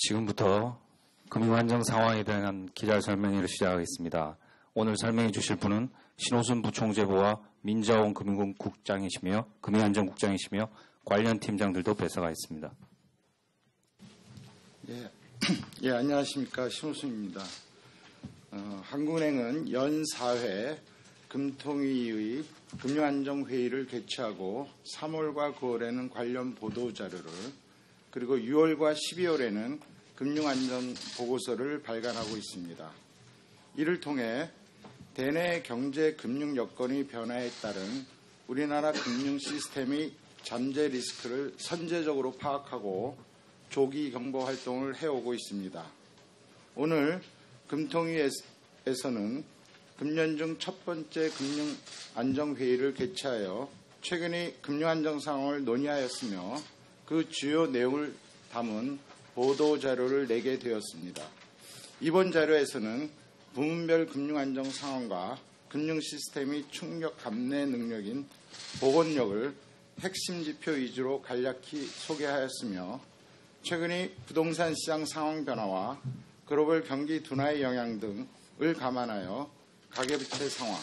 지금부터 금융안정 상황에 대한 기자 설명회를 시작하겠습니다. 오늘 설명해 주실 분은 신호순 부총재부와 민자홍 금융안정국장이시며 관련 팀장들도 배석가 있습니다. 예, 안녕하십니까. 신호순입니다. 한국은행은 연 4회 금통위의 금융안정회의를 개최하고 3월과 9월에는 관련 보도자료를 그리고 6월과 12월에는 금융안정보고서를 발간하고 있습니다. 이를 통해 대내 경제 금융 여건의 변화에 따른 우리나라 금융 시스템의 잠재 리스크를 선제적으로 파악하고 조기 경보 활동을 해오고 있습니다. 오늘 금통위에서는 금년 중 첫 번째 금융안정회의를 개최하여 최근의 금융안정 상황을 논의하였으며 그 주요 내용을 담은 보도자료를 내게 되었습니다. 이번 자료에서는 부문별 금융안정 상황과 금융 시스템의 충격 감내 능력인 복원력을 핵심 지표 위주로 간략히 소개하였으며 최근의 부동산 시장 상황 변화와 글로벌 경기 둔화의 영향 등을 감안하여 가계부채 상황,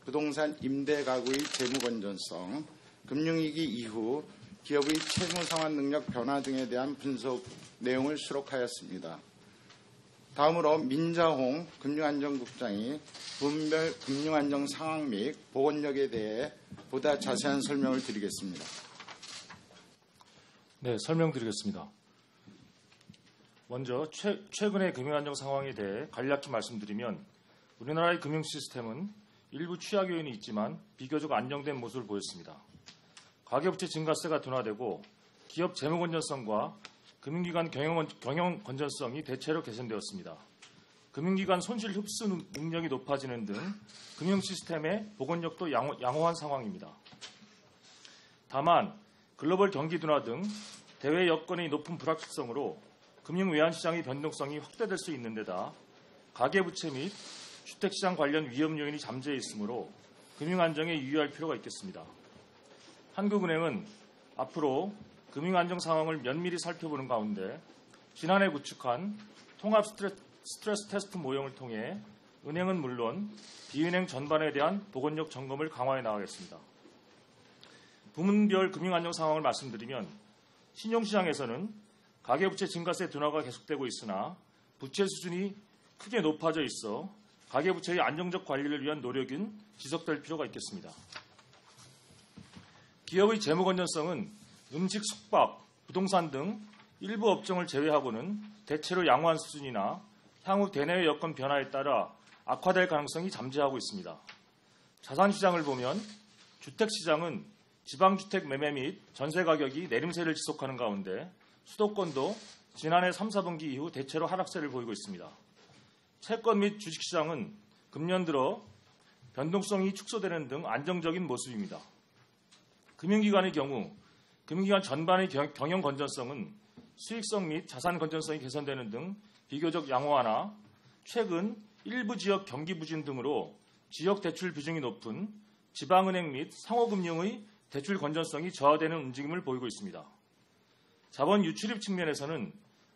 부동산 임대 가구의 재무 건전성, 금융위기 이후 기업의 채무 상환 능력 변화 등에 대한 분석 내용을 수록하였습니다. 다음으로 민자홍 금융안정국장이 부문별 금융안정 상황 및 복원력에 대해 보다 자세한 설명을 드리겠습니다. 네, 설명드리겠습니다. 먼저 최근의 금융안정 상황에 대해 간략히 말씀드리면 우리나라의 금융 시스템은 일부 취약 요인이 있지만 비교적 안정된 모습을 보였습니다. 가계부채 증가세가 둔화되고 기업 재무 건전성과 금융기관 경영 건전성이 대체로 개선되었습니다. 금융기관 손실 흡수 능력이 높아지는 등 금융 시스템의 복원력도 양호한 상황입니다. 다만 글로벌 경기 둔화 등 대외 여건의 높은 불확실성으로 금융 외환 시장의 변동성이 확대될 수 있는 데다 가계부채 및 주택시장 관련 위험 요인이 잠재해 있으므로 금융 안정에 유의할 필요가 있겠습니다. 한국은행은 앞으로 금융 안정 상황을 면밀히 살펴보는 가운데 지난해 구축한 통합 스트레스 테스트 모형을 통해 은행은 물론 비은행 전반에 대한 복원력 점검을 강화해 나가겠습니다. 부문별 금융 안정 상황을 말씀드리면 신용시장에서는 가계부채 증가세 둔화가 계속되고 있으나 부채 수준이 크게 높아져 있어 가계부채의 안정적 관리를 위한 노력은 지속될 필요가 있겠습니다. 기업의 재무 건전성은 음식, 숙박, 부동산 등 일부 업종을 제외하고는 대체로 양호한 수준이나 향후 대내외 여건 변화에 따라 악화될 가능성이 잠재하고 있습니다. 자산시장을 보면 주택시장은 지방주택 매매 및 전세 가격이 내림세를 지속하는 가운데 수도권도 지난해 3, 4분기 이후 대체로 하락세를 보이고 있습니다. 채권 및 주식시장은 금년 들어 변동성이 축소되는 등 안정적인 모습입니다. 금융기관의 경우 금융기관 전반의 경영 건전성은 수익성 및 자산 건전성이 개선되는 등 비교적 양호하나 최근 일부 지역 경기 부진 등으로 지역 대출 비중이 높은 지방은행 및 상호금융의 대출 건전성이 저하되는 움직임을 보이고 있습니다. 자본 유출입 측면에서는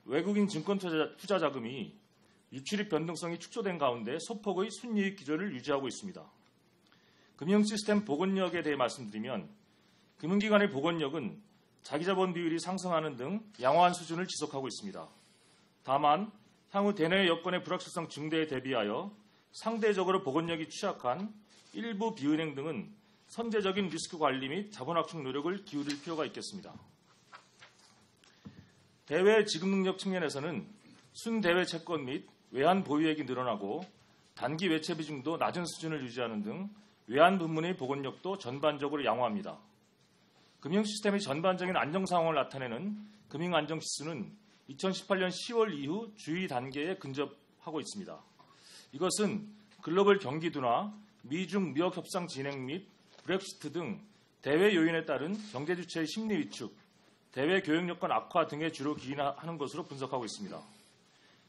외국인 증권 투자 자금이 유출입 변동성이 축소된 가운데 소폭의 순이익 기조를 유지하고 있습니다. 금융 시스템 복원력에 대해 말씀드리면 금융기관의 복원력은 자기자본 비율이 상승하는 등 양호한 수준을 지속하고 있습니다. 다만 향후 대내 여건의 불확실성 증대에 대비하여 상대적으로 복원력이 취약한 일부 비은행 등은 선제적인 리스크 관리 및 자본 확충 노력을 기울일 필요가 있겠습니다. 대외 지급 능력 측면에서는 순대외 채권 및 외환 보유액이 늘어나고 단기 외채 비중도 낮은 수준을 유지하는 등 외환 부문의 복원력도 전반적으로 양호합니다. 금융 시스템의 전반적인 안정 상황을 나타내는 금융 안정 지수는 2018년 10월 이후 주의 단계에 근접하고 있습니다. 이것은 글로벌 경기 둔화, 미중 무역 협상 진행 및 브렉시트 등 대외 요인에 따른 경제 주체의 심리 위축, 대외 교역 여건 악화 등에 주로 기인하는 것으로 분석하고 있습니다.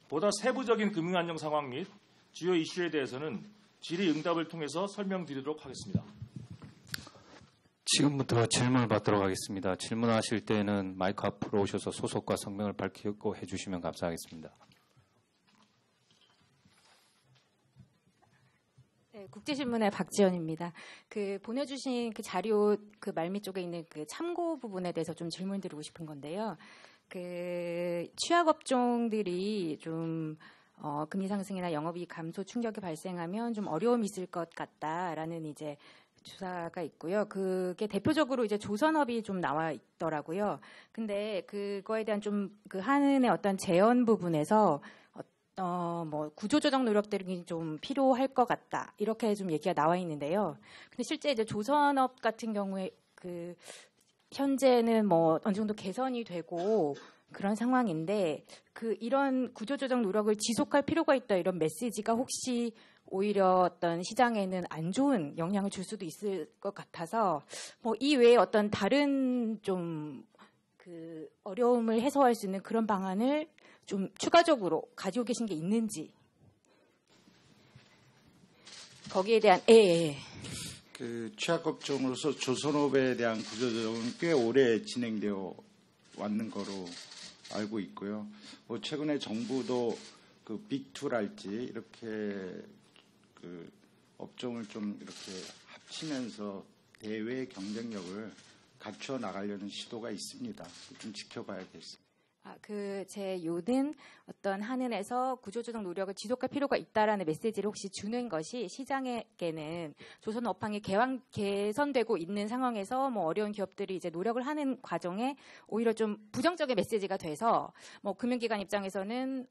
보다 세부적인 금융 안정 상황 및 주요 이슈에 대해서는 질의 응답을 통해서 설명드리도록 하겠습니다. 지금부터 질문을 받도록 하겠습니다. 질문하실 때는 마이크 앞으로 오셔서 소속과 성명을 밝히고 해주시면 감사하겠습니다. 네, 국제신문의 박지연입니다. 보내주신 그 자료 그 말미 쪽에 있는 그 참고 부분에 대해서 좀 질문드리고 싶은 건데요. 취약업종들이 좀 금리 상승이나 영업이익 감소 충격이 발생하면 좀 어려움이 있을 것 같다라는 이제 주사가 있고요. 그게 대표적으로 이제 조선업이 좀 나와 있더라고요. 근데 그거에 대한 좀 그 한은의 어떤 재원 부분에서 구조조정 노력들이 좀 필요할 것 같다. 이렇게 좀 얘기가 나와 있는데요. 근데 실제 이제 조선업 같은 경우에 현재는 어느 정도 개선이 되고 그런 상황인데 이런 구조조정 노력을 지속할 필요가 있다. 이런 메시지가 혹시 오히려 어떤 시장에는 안 좋은 영향을 줄 수도 있을 것 같아서 이 외에 어떤 다른 좀 어려움을 해소할 수 있는 그런 방안을 좀 추가적으로 가지고 계신 게 있는지 거기에 대한 취약업종으로서 조선업에 대한 구조조정은 꽤 오래 진행되어 왔는 거로 알고 있고요. 최근에 정부도 빅2랄지 이렇게 업종을 좀 이렇게 합치면서 대외 경쟁력을 갖춰 나가려는 시도가 있습니다. 좀 지켜봐야겠습니다. 제 요는 어떤 한은에서 구조조정 노력을 지속할 필요가 있다라는 메시지를 혹시 주는 것이 시장에게는 조선 업황이 개선되고 있는 상황에서 어려운 기업들이 이제 노력을 하는 과정에 오히려 좀 부정적인 메시지가 돼서 금융기관 입장에서는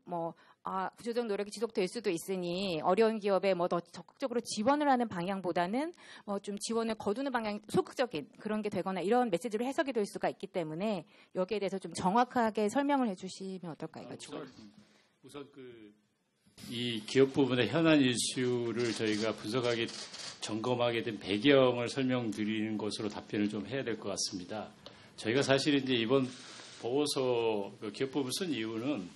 구조조정 노력이 지속될 수도 있으니 어려운 기업에 더 적극적으로 지원을 하는 방향보다는 좀 지원을 거두는 방향 소극적인 그런 게 되거나 이런 메시지로 해석이 될 수가 있기 때문에 여기에 대해서 좀 정확하게 설명을 해주시면 어떨까요? 우선 이 기업 부분의 현안 이슈를 저희가 분석하게 점검하게 된 배경을 설명드리는 것으로 답변을 좀 해야 될 것 같습니다. 저희가 사실 이제 이번 보고서 기업 부분 쓴 이유는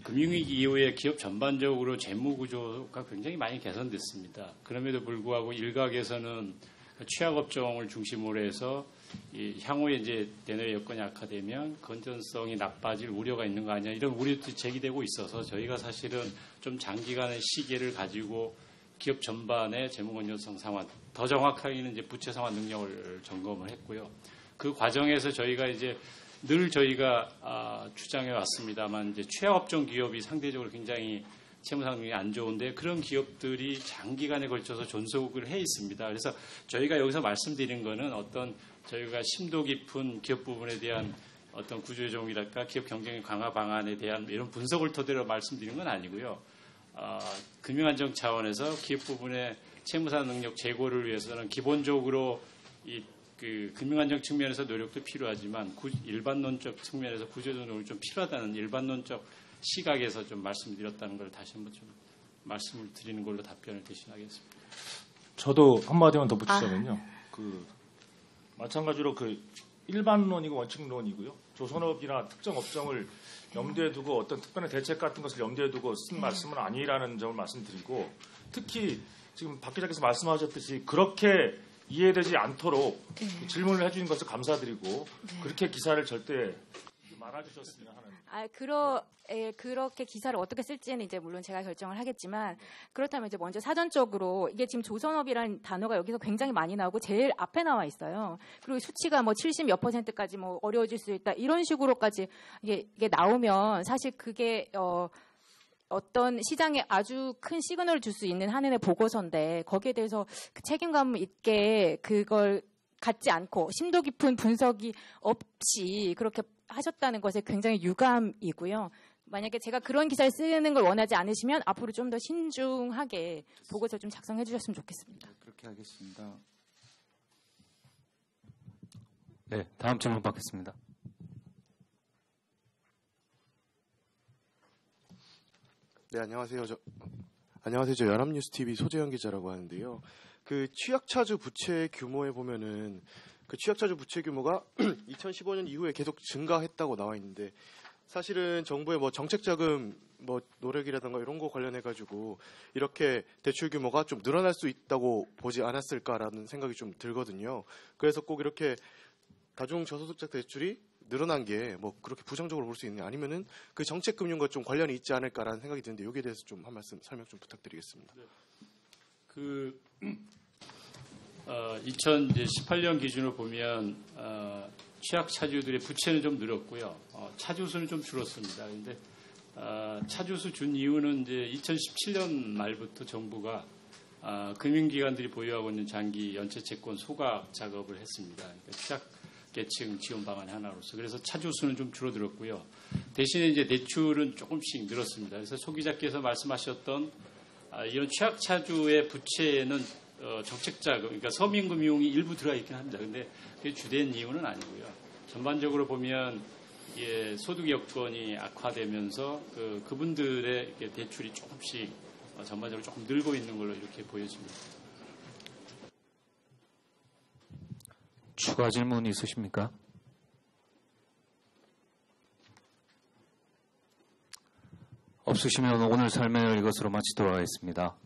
금융위기 이후에 기업 전반적으로 재무 구조가 굉장히 많이 개선됐습니다. 그럼에도 불구하고 일각에서는 취약업종을 중심으로 해서 향후에 이제 대내 여건이 악화되면 건전성이 나빠질 우려가 있는 거 아니냐 이런 우려도 제기되고 있어서 저희가 사실은 좀 장기간의 시기를 가지고 기업 전반의 재무 건전성 상환, 더 정확하게는 이제 부채 상환 능력을 점검을 했고요. 그 과정에서 저희가 이제 늘 저희가 주장해 왔습니다만 이제 취약업종 기업이 상대적으로 굉장히 채무 상황이 안 좋은데 그런 기업들이 장기간에 걸쳐서 존속을 해 있습니다. 그래서 저희가 여기서 말씀드린 거는 어떤 저희가 심도 깊은 기업 부분에 대한 어떤 구조조정이랄까 기업 경쟁 강화 방안에 대한 이런 분석을 토대로 말씀드린 건 아니고요. 금융안정 차원에서 기업 부분의 채무사 능력 제고를 위해서는 기본적으로 금융안정 측면에서 노력도 필요하지만 일반론적 측면에서 구조조정이 좀 필요하다는 일반론적 시각에서 좀 말씀드렸다는 걸 다시 한번 좀 말씀을 드리는 걸로 답변을 대신하겠습니다. 저도 한마디만 더 붙이자면요. 마찬가지로 일반론이고 원칙론이고요. 조선업이나 특정 업종을 염두에 두고 어떤 특별한 대책 같은 것을 염두에 두고 쓴 말씀은 아니라는 점을 말씀드리고 특히 지금 박 기자께서 말씀하셨듯이 그렇게 이해되지 않도록 질문을 해주신 것을 감사드리고 그렇게 기사를 절대 말아주셨으면 하는. 그렇게 기사를 어떻게 쓸지는 이제 물론 제가 결정을 하겠지만 그렇다면 이제 먼저 사전적으로 이게 지금 조선업이라는 단어가 여기서 굉장히 많이 나오고 제일 앞에 나와 있어요. 그리고 수치가 70몇 %까지 어려워질 수 있다 이런 식으로까지 이게 나오면 사실 그게 어떤 시장에 아주 큰 시그널을 줄 수 있는 한은의 보고서인데 거기에 대해서 책임감 있게 그걸 갖지 않고 심도 깊은 분석이 없이 그렇게 하셨다는 것에 굉장히 유감이고요. 만약에 제가 그런 기사를 쓰는 걸 원하지 않으시면 앞으로 좀 더 신중하게 보고서 좀 작성해 주셨으면 좋겠습니다. 그렇게 하겠습니다. 네, 다음 질문 받겠습니다. 네, 안녕하세요. 저 연합뉴스TV 소재현 기자라고 하는데요. 취약차주 부채 규모에 보면은 취약차주 부채 규모가 2015년 이후에 계속 증가했다고 나와 있는데 사실은 정부의 뭐 정책자금 뭐 노력이라든가 이런 거 관련해 가지고 이렇게 대출 규모가 좀 늘어날 수 있다고 보지 않았을까라는 생각이 좀 들거든요. 그래서 꼭 이렇게 다중 저소득자 대출이 늘어난 게 뭐 그렇게 부정적으로 볼 수 있느냐, 아니면은 그 정책 금융과 좀 관련이 있지 않을까라는 생각이 드는데 여기에 대해서 좀 한 말씀 설명 좀 부탁드리겠습니다. 2018년 기준으로 보면 취약 차주들의 부채는 좀 늘었고요. 차주수는 좀 줄었습니다. 그런데 차주수 준 이유는 이제 2017년 말부터 정부가 금융기관들이 보유하고 있는 장기 연체채권 소각 작업을 했습니다. 그러니까 취약계층 지원 방안 하나로서. 그래서 차주수는 좀 줄어들었고요. 대신에 이제 대출은 조금씩 늘었습니다. 그래서 소 기자께서 말씀하셨던 이런 취약차주의 부채는 정책자금, 그러니까 서민금융이 일부 들어가 있긴 합니다. 그런데 그게 주된 이유는 아니고요. 전반적으로 보면 이게 소득 여건이 악화되면서 그분들의 이렇게 대출이 조금씩 전반적으로 조금 늘고 있는 걸로 이렇게 보여집니다. 추가 질문 있으십니까? 없으시면 오늘 설명을 이것으로 마치도록 하겠습니다.